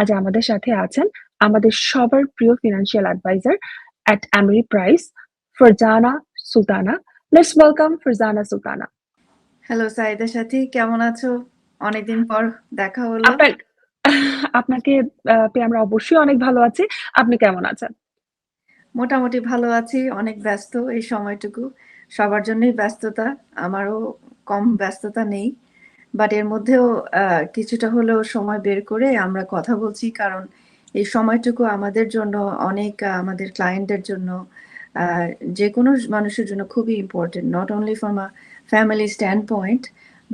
আজ আমাদের সাথে আছেন আমাদের সবার প্রিয় financial adviser at Emery Price, Farzana Sultana. Let's welcome Farzana Sultana. Hello Saida Sathi, কেমন আছো? অনেকদিন পর দেখা হলো। আপনাকে পেয়ে আমরা অবশ্যই অনেক ভালো আছি। আপনি কেমন আছেন? মোটামুটি ভালো আছি, অনেক ব্যস্ত এই সময়টুকু। সবার জন্যই ব্যস্ততা, আমারও কম ব্যস্ততা নেই, বাট এর মধ্যেও কিছুটা হলেও সময় বের করে আমরা কথা বলছি, কারণ এই সময়টুকু আমাদের জন্য অনেক আমাদের ক্লায়েন্টদের জন্য যে কোনো মানুষের জন্য খুবই important, not only from a family stand point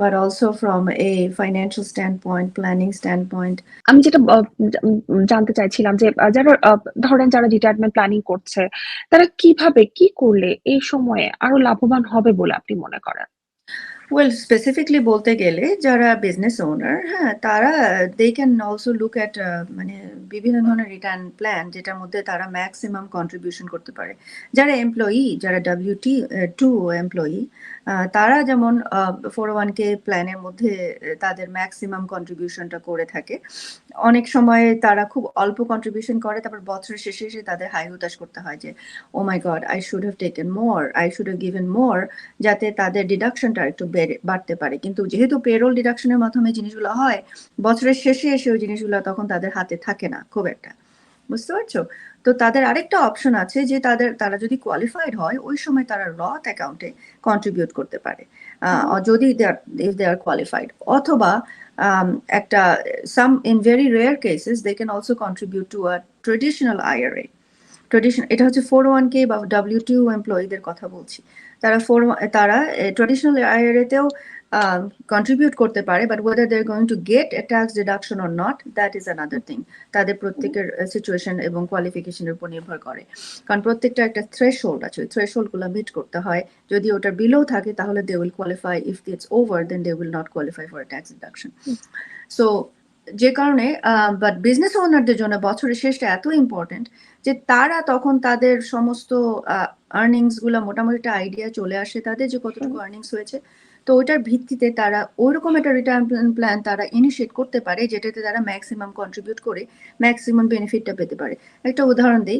but also from a financial standpoint, planning standpoint. আমি যেটা জানতে চাইছিলাম যে যারা ধরেন যারা রিটায়ারমেন্ট প্ল্যানিং করছে, তারা কিভাবে কি করলে এই সময়ে আরো লাভবান হবে বলে আপনি মনে করেন? ওয়েল, স্পেসিফিকলি বলতে গেলে যারা বিজনেস ওনার, হ্যাঁ, তারা they can also look at মানে বিভিন্ন ধরনের রিটার্ন প্ল্যান যেটার মধ্যে তারা ম্যাক্সিমাম কন্ট্রিবিউশন করতে পারে। যারা এমপ্লয়ি, যারা WT2 এমপ্লয়ি, তারা যেমন 401k প্ল্যানের মধ্যে তাদের ম্যাক্সিমাম কন্ট্রিবিউশনটা করে থাকে। অনেক সময় তারা খুব অল্প কন্ট্রিবিউশন করে, তারপর বছরের শেষে এসে তাদের হাই হুতাশ করতে হয় যে oh my god, I should have taken more, I should have given more, যাতে তাদের ডিডাকশনটা একটু বাড়তে পারে। কিন্তু যেহেতু পেরোল ডিডাকশনের মাধ্যমে জিনিসগুলো হয়, বছরের শেষে এসে ওই জিনিসগুলো তখন তাদের হাতে থাকে না খুব একটা, বুঝতে পারছো? তো তাদের আরেকটা অপশন আছে যে তারা যদি কোয়ালিফাইড হয়, ওই সময় তারা রথ অ্যাকাউন্টে কন্ট্রিবিউট করতে পারে, যদি দে আর কোয়ালিফাইড। অথবা একটা in very rare cases they can also contribute to a traditional IRA. এটা হচ্ছে 401k বা W2 এমপ্লয়ীদের কথা বলছি। তারা ট্রেডিশনাল IRA তেও কন্ট্রিবিউট করতে পারে, but whether they're going to get a tax deduction or not, that is another thing. তাদের প্রত্যেকের সিচুয়েশন এবং কোয়ালিফিকেশনের উপর নির্ভর করে, কারণ প্রত্যেকটা একটা থ্রেশহোল্ড আছে, ওই থ্রেশহোল্ডগুলো মিট করতে হয়। যদি ওটার বিলোও থাকে তাহলে they will qualify, if it's over then they will not qualify for a tax deduction. So যে কারণে বাট বিজনেস ওনারদের জন্য বছরের শেষটা এত ইম্পর্টেন্ট যে তারা তখন তাদের সমস্ত আর্নিংস গুলো মোটামুটি একটা আইডিয়া চলে আসে তাদের যে কতটুকু আর্নিংস হয়েছে। তো ওইটার ভিত্তিতে তারা ওইরকম একটা রিটায়ারমেন্ট প্ল্যান তারা ইনিশিয়েট করতে পারে, যেটাতে তারা ম্যাক্সিমাম কন্ট্রিবিউট করে ম্যাক্সিমাম বেনিফিটটা পেতে পারে। একটা উদাহরণ দিই,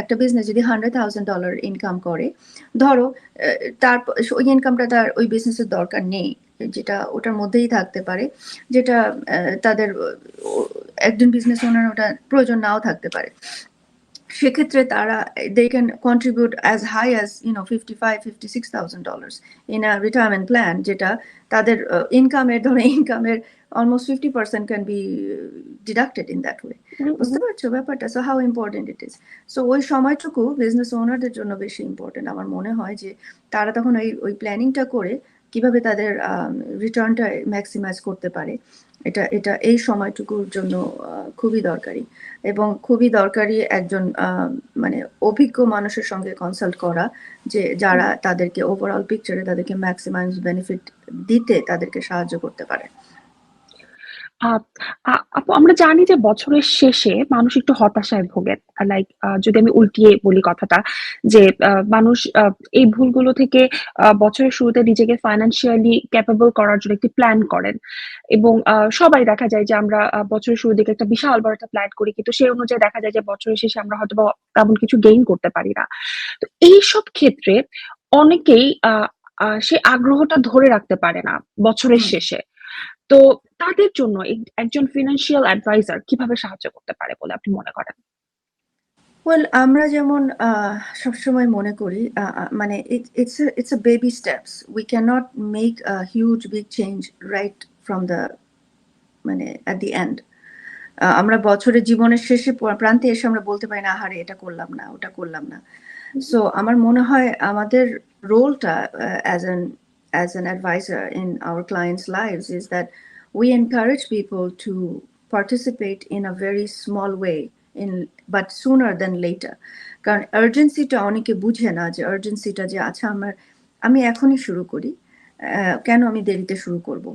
একটা বিজনেস যদি $100,000 ইনকাম করে, ধরো তার ওই ইনকামটা তার ওই বিজনেসের দরকার নেই, যেটা ওটার মধ্যেই থাকতে পারে, যেটা তাদের একজন বিজনেস ওনার ওটা প্রয়োজন নাও থাকতে পারে। সেক্ষেত্রে তারা they can contribute as high as $55,000-56,000 in a retirement plan, যেটা তাদের ইনকামের almost 50% can be deducted in that way. বুঝতে পারছো ব্যাপারটা? So how important it is. So ওই সময়টুকু বিজনেস ওনারদের জন্য বেশি ইম্পর্টেন্ট আমার মনে হয়, যে তারা তখন ওই প্ল্যানিংটা করে কিভাবে তাদের রিটার্নটা ম্যাক্সিমাইজ করতে পারে। এটা এই সময়টুকুর জন্য খুবই দরকারি, এবং খুবই দরকারি একজন মানে অভিজ্ঞ মানুষের সঙ্গে কনসাল্ট করা, যে যারা তাদেরকে ওভারঅল পিকচারে তাদেরকে ম্যাক্সিমাইজ বেনিফিট দিতে তাদেরকে সাহায্য করতে পারে। আপু, আমরা জানি যে বছরের শেষে মানুষ একটু হতাশায় ভোগে। লাইক যদি আমি উল্টিয়ে বলি কথাটা, যে মানুষ এই ভুলগুলো থেকে বছরের শুরুতে নিজেকে ফাইন্যান্সিয়ালি ক্যাপেবল করার জন্য একটি প্ল্যান করেন, এবং সবাই দেখা যায় যে আমরা বছরের শুরুর দিকে একটা বিশাল বড় একটা প্ল্যান করি, কিন্তু সেই অনুযায়ী দেখা যায় যে বছরের শেষে আমরা হয়তো তেমন কিছু গেইন করতে পারি না। তো এইসব ক্ষেত্রে অনেকেই সে আগ্রহটা ধরে রাখতে পারে না বছরের শেষে। তো তাদের জন্য একজন ফিনান্সিয়াল অ্যাডভাইজার কিভাবে সাহায্য করতে পারে বলে আপনি মনে করেন? ওয়েল, আমরা যেমন সবসময় মনে করি, মানে it's a baby steps. We cannot make a huge big change right from the মানে at the end. আমরা বছরের জীবনের শেষে প্রান্তে এসে আমরা বলতে পারি না, আহারে এটা করলাম না, ওটা করলাম না। সো আমার মনে হয় আমাদের রোলটা as an advisor in our clients' lives is that we encourage people to participate in a very small way, but sooner than later. কারণ আর্জেন্সিটা অনেকে বুঝে না, যে আর্জেন্সিটা যে আচ্ছা আমি এখনই শুরু করি, কেন আমি দেরিতে শুরু করব?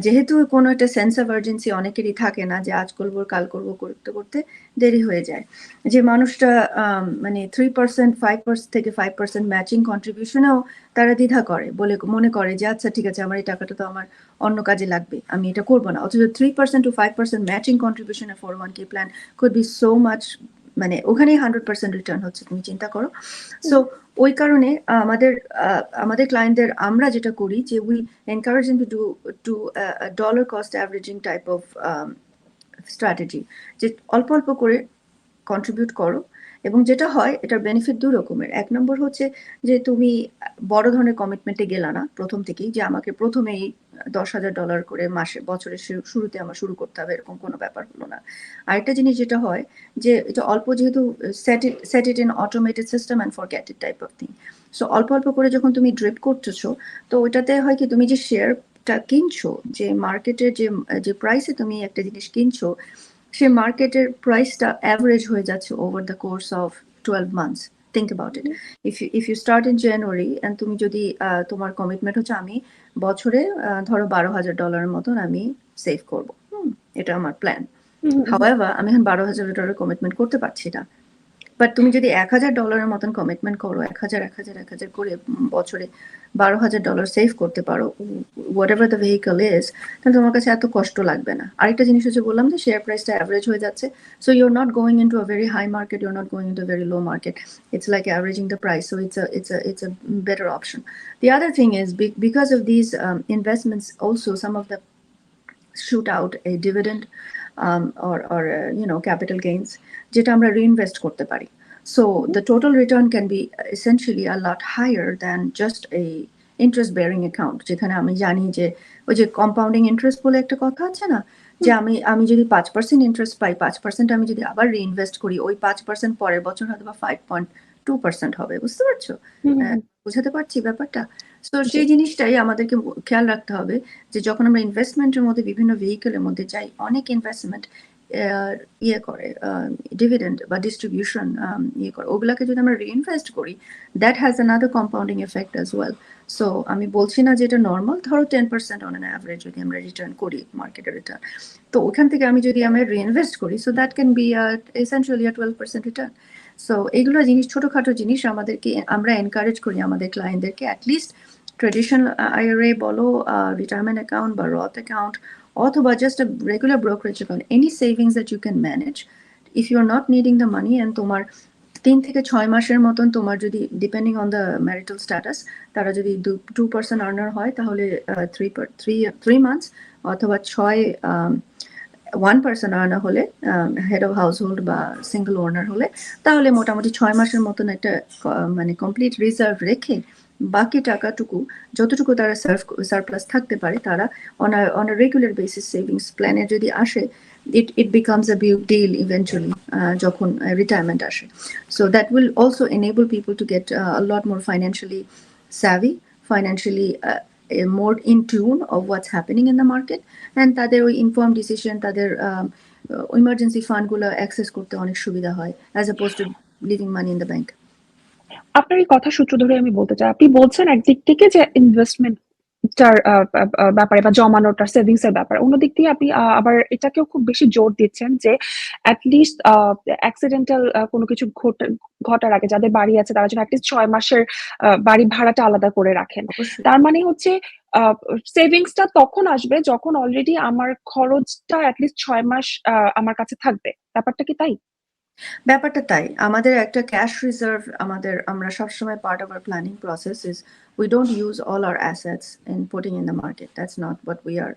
যেহেতু কোনো একটা সেন্স অফ আর্জেন্সি অনেকেরই থাকে না যে আজ করব, কাল করব, করতে, করতে দেরি হয়ে যায়। যে মানুষটা মানে 3% 5% থেকে 5% ম্যাচিং কন্ট্রিবিউশন এও তারা দ্বিধা করে। মনে করে যে আচ্ছা ঠিক আছে, আমার এই টাকাটা তো আমার অন্য কাজে লাগবে। আমি এটা করব না। অথচ 3% to 5% matching contribution A 401k plan could be so much, মানে ওখানেই 100% রিটার্ন হচ্ছে, তুমি চিন্তা করো। সো ওই কারণে আমাদের ক্লায়েন্টদের আমরা যেটা করি যে we encourage them to do a dollar cost averaging type of strategy, যে অল্প অল্প করে কন্ট্রিবিউট করো। এবং যেটা হয় এটার বেনিফিট ২ রকমের। ১ নম্বর হচ্ছে যে তুমি বড় ধরনের কমিটমেন্টে গেলা না প্রথম থেকেই, যে আমাকে প্রথমেই $১০,০০০ করে বছরের শুরুতে আমার শুরু করতে হবে, এরকম কোনো ব্যাপার হলো না। আরেকটা জিনিস যেটা হয় যে এটা অল্প, যেহেতু set it in automated system and forget it type of thing. So অল্প অল্প করে যখন তুমি ড্রিপ করতেছো, তো ওইটাতে হয় কি, তুমি যে শেয়ারটা কিনছো, যে মার্কেটের যে প্রাইসে তুমি একটা জিনিস কিনছো, সে মার্কেটের প্রাইসটা অ্যাভারেজ হয়ে যাচ্ছে over the course of 12 months. Think about it. If you start in January and তুমি যদি তোমার কমিটমেন্ট হচ্ছে আমি বছরে ধরো $১২,০০০ মতন আমি সেভ করবো, এটা আমার প্ল্যান। হাওয়েভার আমি এখন $১২,০০০ কমিটমেন্ট করতে পারছি না। বাট তুমি যদি $১,০০০ মতন কমিটমেন্ট করো, ১,০০০ করে বছরে $১২,০০০ সেভ করতে পারো, what ever the vehicle is, তাহলে তোমার কাছে এত কষ্ট লাগবে না। আরেকটা জিনিস হচ্ছে, বললাম যে শেয়ার প্রাইসটা অ্যাভারেজ হয়ে যাচ্ছে, so you're not going into a very high market, you're not going into a very low market, it's like averaging the price, so it's a better option. The other thing is, because of these investments also, some of the shoot out a dividend or capital gains, যেটা আমরা reinvest করতে পারি. So the total return can be essentially a lot higher than just a interest bearing account, যেখানে আমি জানি যে ওই যে কম্পাউন্ডিং ইন্টারেস্ট বলে একটা কথা আছে না, যে আমি যদি 5% ইন্টারেস্ট পাই, 5% আমি যদি আবার রিইনভেস্ট করি, ওই 5% পরের বছর হয়তো বা 5.2% হবে। বুঝতে পারছো? বুঝাতে পারছি ব্যাপারটা? তো সেই জিনিসটাই আমাদেরকে খেয়াল রাখতে হবে, যে যখন আমরা ইনভেস্টমেন্টের মধ্যে বিভিন্ন ভেহিকলের মধ্যে যাই, অনেক ইনভেস্টমেন্ট ইয়ে করে ডিভিডেন্ড বা ডিস্ট্রিবিউশন ইয়ে করে, ওগুলাকে যদি আমরা রিইনভেস্ট করি, that has another compounding effect as well. So আমি বলছি না যে এটা নর্মাল, ধরো 10% অন অ্যান অ্যাভারেজ যদি আমরা রিটার্ন করি, মার্কেটের রিটার্ন, তো ওখান থেকে আমি যদি আমরা রিইনভেস্ট করি, so that can be essentially 12% return. So এইগুলো জিনিস, ছোটখাটো জিনিস আমাদেরকে, আমরা এনকারেজ করি আমাদের ক্লায়েন্টদেরকে অ্যাটলিস্ট ট্রেডিশনাল IRA বলো, রিটায়ারমেন্ট অ্যাকাউন্ট বা রথ অ্যাকাউন্ট, অথবা just a regular brokerage account, any savings that you can manage. If you're not needing the money and তোমার 3 থেকে 6 মাসের মতন, তোমার যদি depending on the marital status, তারা যদি 2% আর্নার হয়, তাহলে 3 মান্থস, অথবা 1% আর্নার হলে, হেড অফ হাউস হোল্ড বা সিঙ্গল ওনার হলে, তাহলে মোটামুটি 6 মাসের মতন একটা মানে কমপ্লিট রিজার্ভ রেখে, বাকি টাকাটুকু যতটুকু তারা সারপ্লাস থাকতে পারে, তারা on a regular basis savings প্ল্যানে যদি আসে, it becomes a big deal eventually যখন রিটায়ারমেন্ট আসে. So that will also enable people to get a lot more financially savvy, financially more in tune of what's happening in the market, and তাদের ওই inform decision, তাদের emergency fund গুলো access করতে অনেক সুবিধা হয়, as oppose to living money in the bank. আপনার এই কথা সূত্র ধরে আমি বলতে চাই, আপনি বলছেন একদিক থেকে যে ইনভেস্টমেন্টটার ব্যাপারে বা জমানোটা, সেভিংস এর ব্যাপারে, অন্যদিক দিয়ে আপনি আবার এটাকেও খুব বেশি জোর দিচ্ছেন যে অ্যাটলিস্ট অ্যাক্সিডেন্টাল কোনো কিছু ঘটার আগে যাদের বাড়ি আছে, তারা যেন অ্যাটলিস্ট 6 মাসের বাড়ি ভাড়াটা আলাদা করে রাখেন। অবশ্যই। তার মানে হচ্ছে সেভিংসটা তখন আসবে যখন অলরেডি আমার খরচটা অ্যাটলিস্ট 6 মাস আমার কাছে থাকবে। ব্যাপারটা কি তাই? ব্যাপারটা তাই। আমাদের একটা ক্যাশ রিজার্ভ, আমরা সবসময় part of our planning process is we don't use all our assets in putting in the market. That's not what we are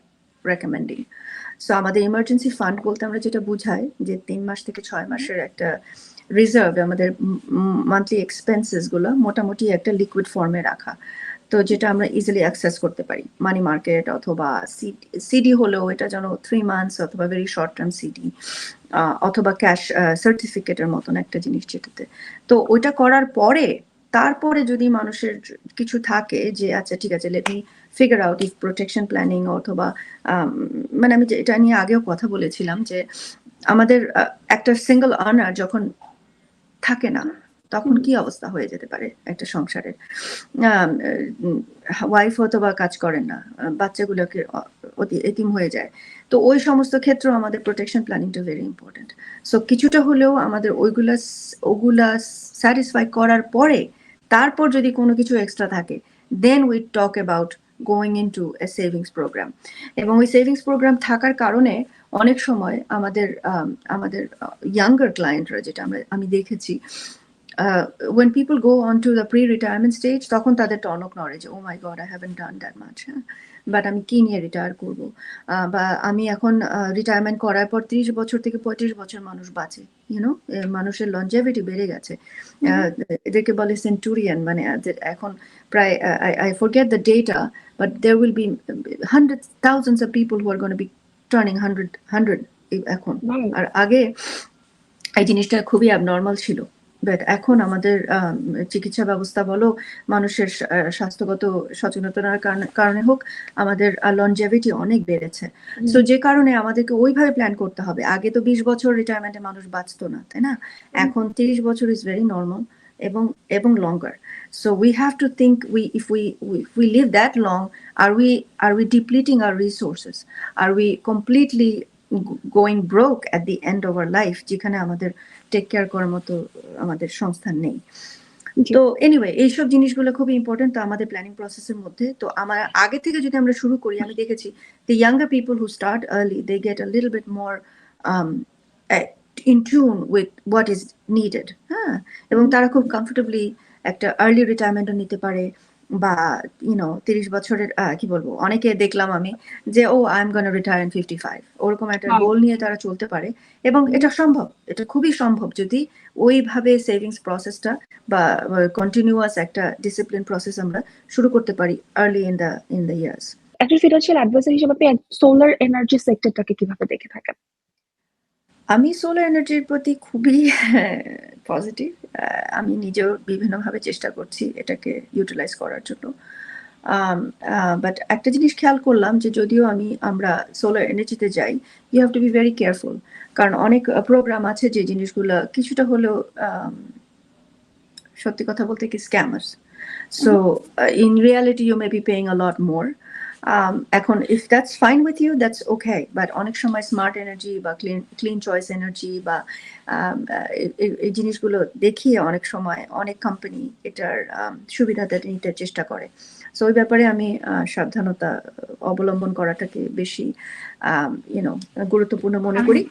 recommending. So আমাদের ইমার্জেন্সি ফান্ড বলতে আমরা যেটা বুঝাই, যে 3 মাস থেকে 6 মাসের একটা রিজার্ভ, আমাদের মান্থলি এক্সপেন্সেস গুলো মোটামুটি একটা লিকুইড ফর্মে রাখা, তো যেটা আমরা ইজিলি অ্যাক্সেস করতে পারি। মানি মার্কেট অথবা সিডি হলেও এটা যেন 3 মান্থস, অথবা ভেরি শর্ট টার্ম সিডি, অথবা ক্যাশ সার্টিফিকেটের মতন একটা জিনিস যেটাতে। তো ওইটা করার পরে, তারপরে যদি মানুষের কিছু থাকে যে আচ্ছা ঠিক আছে, let me figure out if protection planning, অথবা মানে আমি এটা নিয়ে আগেও কথা বলেছিলাম, যে আমাদের একটা সিঙ্গল আর্নার যখন থাকে না, তখন কি অবস্থা হয়ে যেতে পারে একটা সংসারের। ওয়াইফ হয়তো বা কাজ করেন না, বাচ্চাগুলোকে এতিম হয়ে যায়। তো ওই সমস্ত ক্ষেত্রেও আমাদের প্রোটেকশন প্ল্যানিংটা ভেরি ইম্পর্টেন্ট। সো কিছুটা হলেও আমাদের ওগুলা স্যাটিসফাই করার পরে তারপর যদি কোনো কিছু এক্সট্রা থাকে, then we talk about going into a savings program. এবং ওই সেভিংস প্রোগ্রাম থাকার কারণে অনেক সময় আমাদের ইয়াঙ্গার ক্লায়েন্টরা, যেটা আমি দেখেছি, when people go on to the pre-retirement stage, তখন তাদের টনক নড়ে যে, oh my god, I haven't done that much, but আমি কি নিয়ে রিটায়ার করবো, বা আমি এখন রিটায়ারমেন্ট করার পর 30 বছর থেকে 35 বছর মানুষ বাঁচে, ইউনো, মানুষের লনজেভিটি বেড়ে গেছে। এদেরকে বলে সেন্টুরিয়ান, মানে এখন প্রায় I forget the data, but there will be hundreds, thousands of people who are going to be turning 100 এখন। আর আগে এই জিনিসটা খুবই অ্যাবনর্মাল ছিল, বাট এখন আমাদের চিকিৎসা ব্যবস্থা বলো, মানুষের স্বাস্থ্যগত সচেতনতার কারণে হোক, আমাদের লনজেভিটি অনেক বেড়েছে। সো যে কারণে আমাদেরকে ওইভাবে প্ল্যান করতে হবে। আগে তো 20 বছর রিটায়ারমেন্টে মানুষ বাঁচতো না, তাই না? এখন 30 বছর ইজ ভেরি নর্মাল এবং লঙ্গার। So we have to think, if we live that long, are we depleting our resources? Are we completely going broke at the end of our life, যেখানে আমাদের টেক কেয়ার করার মতো আমাদের সংস্থান নেই? তো anyway, এইসব জিনিসগুলো খুবই ইম্পর্টেন্ট তো আমাদের প্ল্যানিং প্রসেসের মধ্যে। তো আমার আগে থেকে যদি আমরা শুরু করি, আমি দেখেছি the younger people who start early, they get a little bit more in tune with what is needed, হ্যাঁ, এবং তারা খুব কমফোর্টেবলি একটা আর্লি রিটায়ারমেন্টও নিতে পারে। বা 30 বছরের কি বলবো, অনেকে দেখলাম আমি যে I am gonna retire in 55, ওরকম একটা গোল নিয়ে তারা চলতে পারে। এবং এটা সম্ভব, এটা খুবই সম্ভব যদি ওইভাবে সেভিংস প্রসেসটা বা কন্টিনিউয়াস একটা ডিসিপ্লিন প্রসেস আমরা শুরু করতে পারি আর্লি ইন দ্য ইয়ার্স। একজন ফিনান্সিয়াল অ্যাডভাইজার হিসেবে আপনি সোলার এনার্জি সেক্টরটাকে কিভাবে দেখে থাকেন? আমি সোলার এনার্জির প্রতি খুবই পজিটিভ। আমি নিজেও বিভিন্নভাবে চেষ্টা করছি এটাকে ইউটিলাইজ করার জন্য। বাট একটা জিনিস খেয়াল করলাম যে যদিও আমরা সোলার এনার্জিতে যাই, you have to be very careful, কারণ অনেক প্রোগ্রাম আছে যে জিনিসগুলো কিছুটা হলেও সত্যি কথা বলতে কি scammers. So in reality you may be paying a lot more. এখন if that's fine with you, that's okay, but অনেক সময় স্মার্ট এনার্জি বা ক্লিন চয়েস এনার্জি বা এই জিনিসগুলো দেখিয়ে অনেক সময় অনেক কোম্পানি এটার সুবিধাটা নিতে চেষ্টা করে। সো ওই ব্যাপারে আমি সাবধানতা অবলম্বন করাটাকে বেশি গুরুত্বপূর্ণ মনে করি।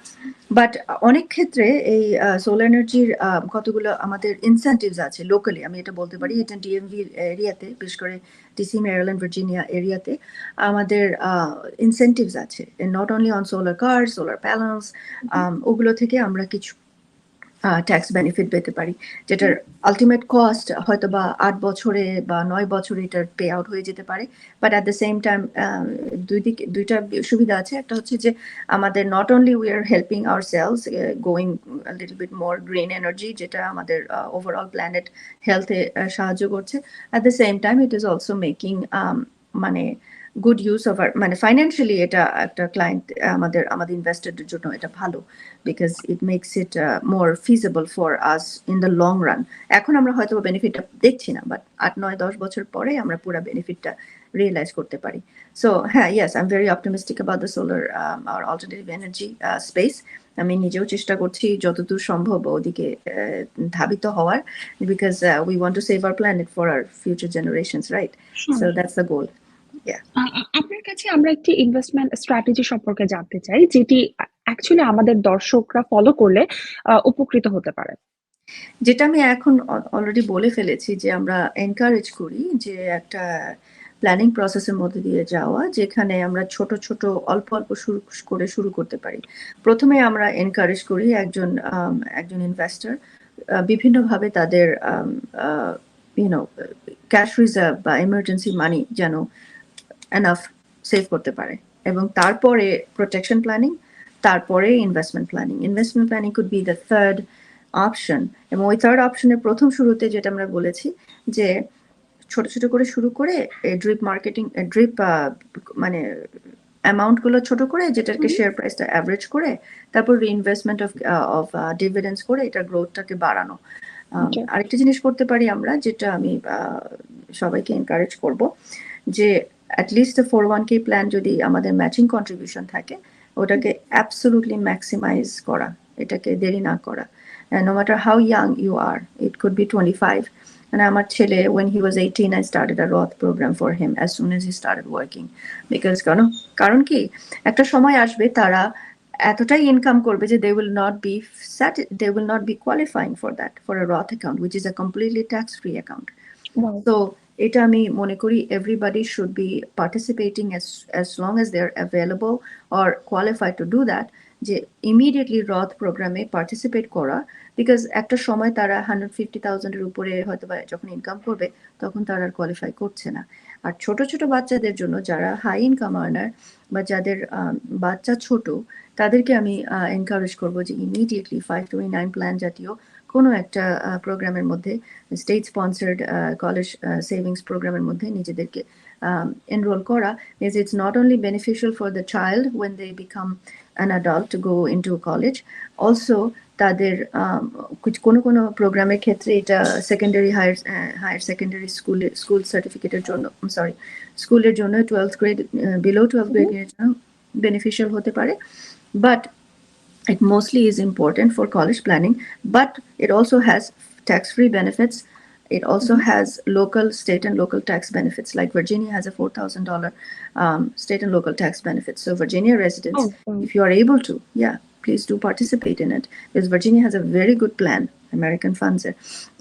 বাট অনেক ক্ষেত্রে এই সোলার এনার্জির কতগুলো আমাদের ইনসেন্টিভস আছে লোকালি, আমি এটা বলতে পারি, এটা ডিএমভি এরিয়াতে, বিশেষ করে ডিসি, মেরিল্যান্ড, ভার্জিনিয়া এরিয়াতে আমাদের ইনসেন্টিভস আছে, not only on solar car, solar panels, ওগুলো থেকে আমরা কিছু ট্যাক্স বেনিফিট পেতে পারি, যেটার আলটিমেট কস্ট হয়তো বা 8 বছরে বা 9 বছরে এটার পে আউট হয়ে যেতে পারে। But at the same time দুইটা সুবিধা আছে। একটা হচ্ছে যে আমাদের not only we are helping ourselves going little bit more green energy, যেটা আমাদের ওভারঅল প্ল্যানেট হেলথে সাহায্য করছে। At the same time it is also making মানে গুড ইউজ অফ আর, মানে ফাইন্যান্সিয়ালি এটা একটা ক্লায়েন্ট আমাদের ইনভেস্টরদের জন্য এটা ভালো, because it makes it more feasible for us in the long run. এখন আমরা হয়তো বেনিফিটটা দেখছি না, বাট 8, 9, 10 বছর পরে আমরা পুরো বেনিফিটটা রিয়েলাইজ করতে পারি। সো হ্যাঁ, yes, I am very optimistic about the solar আর অল্টারনেটিভ এনার্জি স্পেস। আমি নিজেও চেষ্টা করছি যতদূর সম্ভব ওদিকে ধাবিত হওয়ার, because we want to save our planet for our future generations, right? So that's the goal. আপনার কাছে আমরা একটি ইনভেস্টমেন্ট স্ট্র্যাটেজি সম্পর্কে জানতে চাই, যেটি অ্যাকচুয়ালি আমাদের দর্শকরা ফলো করলে উপকৃত হতে পারে। যেটা আমি এখন অলরেডি বলে ফেলেছি, যে আমরা এনকারেজ করি যে একটা প্ল্যানিং প্রসেসের মধ্যে দিয়ে যাওয়া, যেখানে আমরা ছোট ছোট অল্প অল্প শুরু করতে পারি। প্রথমে আমরা এনকারেজ করি একজন ইনভেস্টর বিভিন্নভাবে তাদের ক্যাশ রিজার্ভ বা এমার্জেন্সি মানি যেন এনাফ সেভ করতে পারে, এবং তারপরে প্রোটেকশন প্ল্যানিং, তারপরে investment planning could be the third option. এবং ওই থার্ড অপশনের প্রথম শুরুতে যেটা আমরা বলেছি, যে ছোট ছোট করে শুরু করে ড্রিপ মানে অ্যামাউন্ট গুলো ছোট করে, যেটাকে শেয়ার প্রাইসটা অ্যাভারেজ করে, তারপর রিইনভেস্টমেন্ট অফ ডিভিডেন্ডস করে এটা গ্রোথটাকে বাড়ানো। জি। আরেকটা জিনিস করতে পারি আমরা, যেটা আমি সবাইকে এনকারেজ করব, যে অ্যাটলিস্ট 401k প্ল্যান যদি আমাদের ম্যাচিং কন্ট্রিবিউশন থাকে, ওটাকে অ্যাবসোলুটলি ম্যাক্সিমাইজ করা, এটাকে দেরি না করা। No matter how young you are, it could be 25. মানে আমার ছেলে, when he was 18, I started a Roth program for him as soon as he started working. Because কারণ কি, একটা সময় আসবে তারা এতটাই ইনকাম করবে যে they will not be qualifying for that, for a Roth account, which is a completely tax free account. Wow! So এটা আমি মনে করি everybody should be participating as long as they're available or qualified to do that, যে immediately Roth প্রোগ্রামে participate করা, because একটা সময় তারা 150,000 এর উপরে হয়তো বা যখন ইনকাম করবে তখন তারা আর কোয়ালিফাই করছে না। আর ছোট ছোট বাচ্চাদের জন্য, যারা হাই ইনকাম আর্নার বা যাদের বাচ্চা ছোট, তাদেরকে আমি এনকারেজ করবো যে ইমিডিয়েটলি 529 প্ল্যান জাতীয় কোনো একটা প্রোগ্রামের মধ্যে, স্টেট স্পন্সার্ড কলেজ সেভিংস প্রোগ্রামের মধ্যে নিজেদেরকে enroll করা, is it's not only beneficial for the child when they become an adult to go into college, also তাদের কোনো প্রোগ্রামের ক্ষেত্রে এটা সেকেন্ডারি হায়ার সেকেন্ডারি স্কুল সার্টিফিকেটের জন্য, সরি, স্কুলের জন্য 12th grade below 12th হুম, grade জন্য বেনিফিশিয়াল হতে পারে। But it mostly is important for college planning, but it also has tax-free benefits. It also hmm. has local, state and local tax benefits. Like Virginia has a $4,000 state and local tax benefits. So Virginia residents, oh! Wow! if you are able to, yeah, please do participate in it, because Virginia has a very good plan, American funds এর,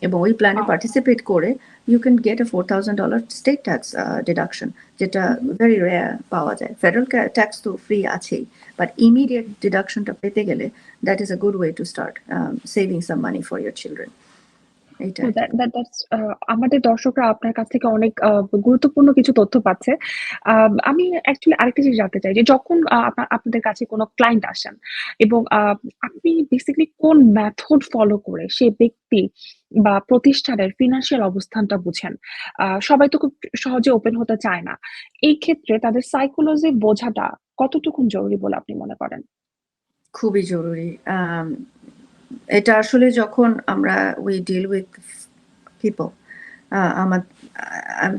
এবং ওই প্ল্যানে wow! Participate করে you can get a $4,000 state tax deduction, যেটা হুম, হুম। very rare পাওয়া যায়। Federal tax তো free আছেই, but immediate ডিডাকশনটা পেতে গেলে that is a good way to start saving some money for your children. এইটা No, আর কি। that's আমাদের দর্শকরা আপনার কাছ থেকে অনেক গুরুত্বপূর্ণ কিছু তথ্য পাচ্ছে। আমি অ্যাকচুয়ালি আরেকটা জিনিস জানতে চাই যে যখন আপনাদের কাছে কোনো ক্লায়েন্ট আসেন এবং আপনি বেসিক্যালি কোন মেথড ফলো করে সে ব্যক্তি বা প্রতিষ্ঠানের ফিন্যান্সিয়াল অবস্থানটা বুঝেন? সবাই তো খুব সহজে ওপেন হতে চায় না। এই ক্ষেত্রে তাদের সাইকোলজি বোঝাটা কতটুকুন জরুরি বলে আপনি মনে করেন? খুবই জরুরি। এটা আসলে যখন আমরা we deal with people, আমার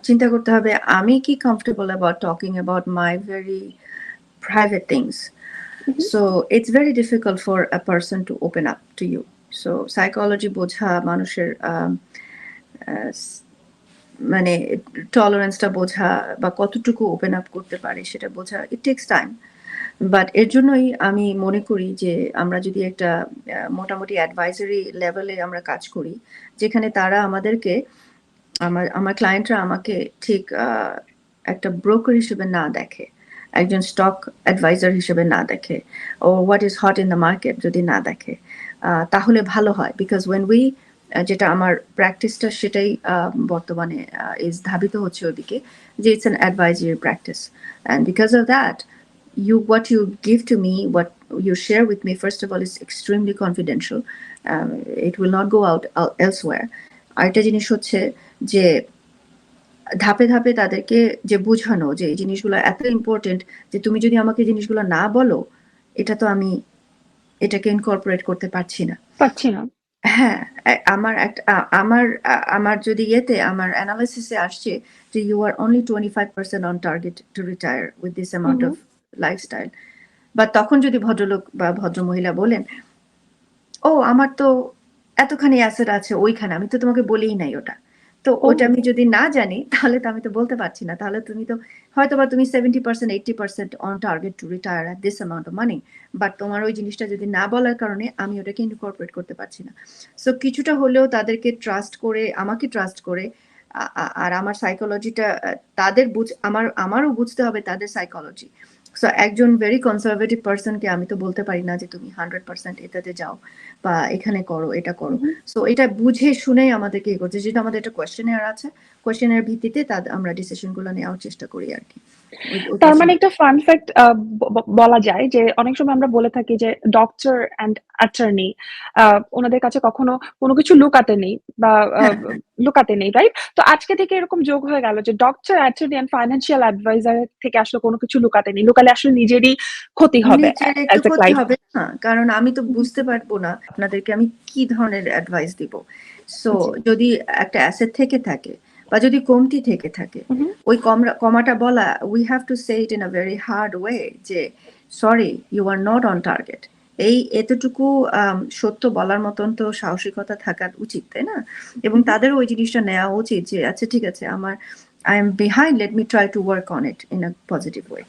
চিন্তা করতে হবে আমি কি comfortable about talking about my very private things. Who, who. So it's very difficult for a person to open up to you. So psychology বোঝা, মানুষের আহ, মানে টলারেন্সটা বোঝা বা কতটুকু ওপেন আপ করতে পারে সেটা বোঝা, ইট টেকস টাইম। বাট এর জন্যই আমি মনে করি যে আমরা যদি একটা মোটামুটি অ্যাডভাইজারি লেভেলে আমরা কাজ করি, যেখানে তারা আমাদেরকে, আমার ক্লায়েন্টরা আমাকে ঠিক একটা ব্রোকার হিসেবে না দেখে, একজন স্টক অ্যাডভাইজার হিসেবে না দেখে, oh what is hot in the market যদি না দেখে, তাহলে ভালো হয়। বিকজ ওয়েন উই, যেটা আমার প্র্যাকটিসটা সেটাই বর্তমানে ইজ ধাবিত হচ্ছে ওদিকে, যে it's an advisory practice. And because of that, what you give to me, what you share with me, first of all, is extremely confidential. It will not go out elsewhere. আরেকটা জিনিস হচ্ছে যে ধাপে ধাপে তাদেরকে যে বুঝানো যে এই জিনিসগুলো এত ইম্পর্টেন্ট, যে তুমি যদি আমাকে জিনিসগুলো না বলো, এটা তো আমি এটাকে ইনকর্পোরেট করতে পারছি না। পাচ্ছি না। হ্যাঁ, আমার একটা আমার যদি আমার অ্যানালিসিসে আসছে যে you are only 25% on target to retire with this হু, অ্যামাউন্ট হু। Of lifestyle. বা তখন যদি ভদ্রলোক বা ভদ্রমহিলা বলেন, ও আমার তো এতখানি অ্যাসেট আছে ওইখানে, আমি তো তোমাকে বলেই নাই ওটা। তো ও! ওটা আমি যদি না জানি তাহলে তো আমি তো বলতে পারছি না। তাহলে তুমি তো হয়তোবা তুমি 70% 80% on target to retire at this amount of money. But তোমার ওই জিনিসটা যদি না বলার কারণে আমি ওটাকে ইনকর্পোরেট করতে পারছি না। সো কিছুটা হলেও তাদেরকে ট্রাস্ট করে, আমাকে ট্রাস্ট করে, আর আমার সাইকোলজিটা তাদের আমারও বুঝতে হবে তাদের সাইকোলজি। সো একজন ভেরি কনজারভেটিভ পারসনকে আমি তো বলতে পারি না যে তুমি 100% এটাতে যাও বা এখানে করো, এটা হু, করো। হু। সো এটা বুঝে শুনেই আমাদেরকে করছে, যেটা আমাদের একটা কোয়েশ্চেনার আছে, কোয়েশ্চেনার ভিত্তিতে আমরা ডিসিশন গুলো নেওয়ার চেষ্টা করি আর কি। ওইটা তার ছিল। মানে একটা ফান ফ্যাক্ট বলা যায় যে অনেক সময় আমরা বলে থাকি যে ডক্টর অ্যান্ড অ্যাটর্নি ওনাদের কাছে কখনো কোনো কিছু লুকাতে নেই বা হ্যাঁ, লুকাতে নেই, রাইট? তো আজকে থেকে এরকম যোগ হয়ে গেল যে doctor, attorney and financial adviser থেকে আসলে কোনো কিছু লুকাতে নেই। লুকালে আসলে নিজেরই ক্ষতি হবে নিজের একটু অ্যাজ এ ক্ষতি ক্লায়েন্ট। হবে না, কারণ আমি তো বুঝতে পারবো না আপনাদেরকে আমি কি ধরনের অ্যাডভাইস দিব। সো জি। যদি একটা অ্যাসেট থেকে থাকে বা যদি কমতি থেকে থাকে, হু, হু। ওই কমাটা বলা, we have to say it in a very hard way যে sorry, you are not on target. এই এতটুকু সত্য বলার মতন তো সাহসিকতা থাকার উচিত, তাই না? এবং হু, হু। তাদেরও ওই জিনিসটা নেওয়া উচিত যে আচ্ছা ঠিক আছে, আমার I am behind, let me try to work on it in a positive way.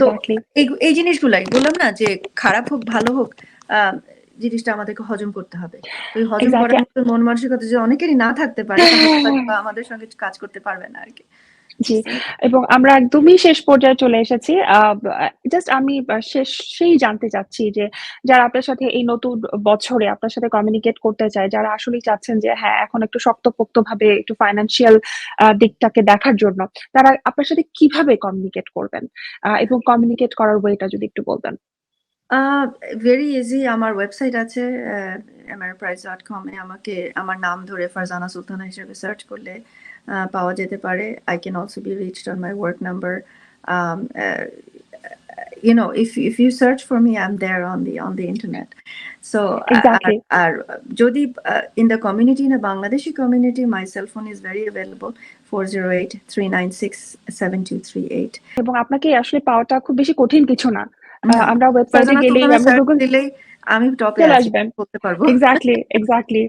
তো এক্সাক্টলি, এই জিনিসগুলাই বললাম না যে খারাপ হোক ভালো হোক, আহ, জিনিসটা আমাদেরকে হজম করতে হবে। তো এই হজম এক্সাক্টলি। করার মতো মন মানসিকতা যদি অনেকেরই না থাকতে পারে, তাহলে হয়তো বা আমাদের সঙ্গে কাজ করতে পারবে না আর কি। জি, এবং আমরা একদমই শেষ পর্যায়ে চলে এসেছি। জাস্ট আমি শেষেই জানতে চাচ্ছি যে, যারা আপনার সাথে এই নতুন বছরে আপনার সাথে কমিউনিকেট করতে চায়, যারা আসলেই চাচ্ছেন যে হ্যাঁ, এখন একটু শক্তপোক্তভাবে একটু ফাইন্যান্সিয়াল দিকটাকে দেখার জন্য, তারা আপনার সাথে কিভাবে কমিউনিকেট করবেন? এবং কমিউনিকেট করার ওয়েটা যদি একটু বলতেন। আহ ভেরি ইজি, আমার ওয়েবসাইট আছে ameriprise.com এ। আমাকে আমার নাম ধরে ফারজানা সুলতানা হিসেবে সার্চ করলে পাওয়া যেতে পারে। I can also be reached on my work number. if you search for me, I'm there on the internet. So exactly. আর যদি in the community, in the Bangladeshi community, my cell phone is very available, 408-396-7238. এবং আপনাকে আসলে পাওয়াটা খুব বেশি কঠিন কিছু না। না, আমরা ওয়েবসাইটে ফারজানা গেলেই সুলতানা আমরা সার্চ গুগল দিলেই আমি টপে চলে আছি আসবেন। বলতে পারবো। Exactly, exactly.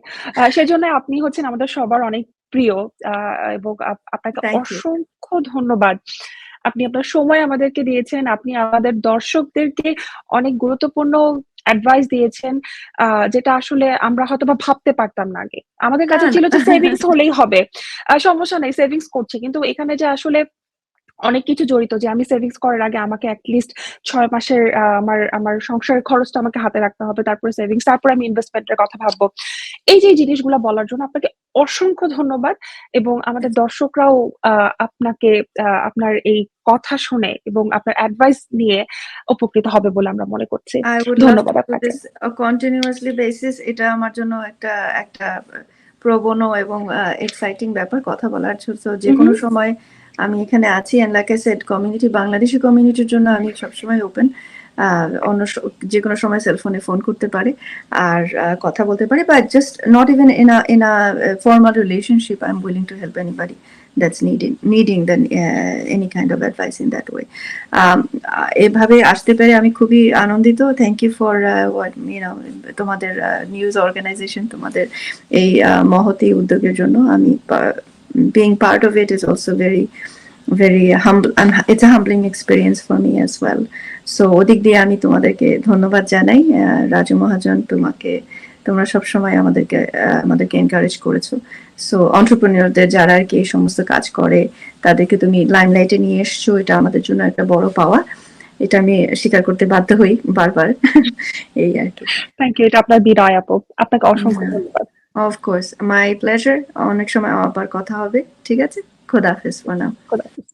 সেজন্য আপনি হচ্ছেন আমাদের সবার অনেক প্রিয়। আ এবং আপনাকে থ্যাংক ইউ। অসংখ্য ধন্যবাদ। আপনি আপনার সময় আমাদেরকে দিয়েছেন। আপনি আমাদের দর্শকদেরকে অনেক গুরুত্বপূর্ণ অ্যাডভাইস দিয়েছেন। আ যেটা আসলে আমরা হয়তোবা ভাবতে পারতাম না আগে। আমাদের না, কাছে ছিল না। যে সেভিংস হলেই হবে। সমস্যা নেই, সেভিংস করছি। কিন্তু এখানে যে আসলে অনেক কিছু জড়িত যে আমি সেভিংস করার আগে আমাকে এটলিস্ট ৬ মাসের আমার আমার সংসারের খরচটা আমাকে হাতে রাখতে হবে। তারপরে সেভিংস, তারপরে আমি ইনভেস্টমেন্ট এর কথা ভাববো। এই জিনিসগুলা বলার জন্য আপনাকে অসংখ্য ধন্যবাদ, এবং আমাদের দর্শকরাও আ আপনাকে আপনার এই কথা শুনে এবং আপনার অ্যাডভাইস নিয়ে উপকৃত হবে বলে আমরা মনে করছি। I would love to ধন্যবাদ do আপনাকে। this continuously basis. এটা আমার জন্য একটা একটা pro bono এবং এক্সাইটিং ব্যাপার কথা বলার। সো হু, হু। যেকোনো সময় আমি এখানে আছি, and like I said, Bangladeshi কমিউনিটির জন্য আমি সবসময় ওপেন। অন্য যেকোনো সময় সেলফোনে ফোন করতে পারে আর কথা বলতে পারে, but just not even in a formal relationship, I'm willing to help anybody that's needing then any kind of advice in that way. এভাবে আসতে পেরে আমি খুবই আনন্দিত। থ্যাংক ইউ ফর তোমাদের নিউজ অর্গানাইজেশন, তোমাদের এই মহতী উদ্যোগের জন্য। আমি being part of it is also very humble, and it's a humbling experience for me as well. So ওদিক দিয়ে আমি তোমাদেরকে ধন্যবাদ জানাই। রাজু মহাজন, তোমরা সবসময় আমাদেরকে এনকারেজ করেছো। সো এন্টারপ্রেনিয়রদের যারা আর কি এই সমস্ত কাজ করে, তাদেরকে তুমি লাইমলাইটে নিয়ে এসছো, এটা আমাদের জন্য একটা বড় পাওয়া। এটা আমি স্বীকার করতে বাধ্য হই বারবার। এই আর কি। Thank you. এটা আপনার বিনয় আপু। আপনাকে অসংখ্য ধন্যবাদ। Of course, my pleasure. অনেক সময় আবার কথা হবে। ঠিক আছে, খোদা হাফেজ ফর নাও। খোদা হাফেজ।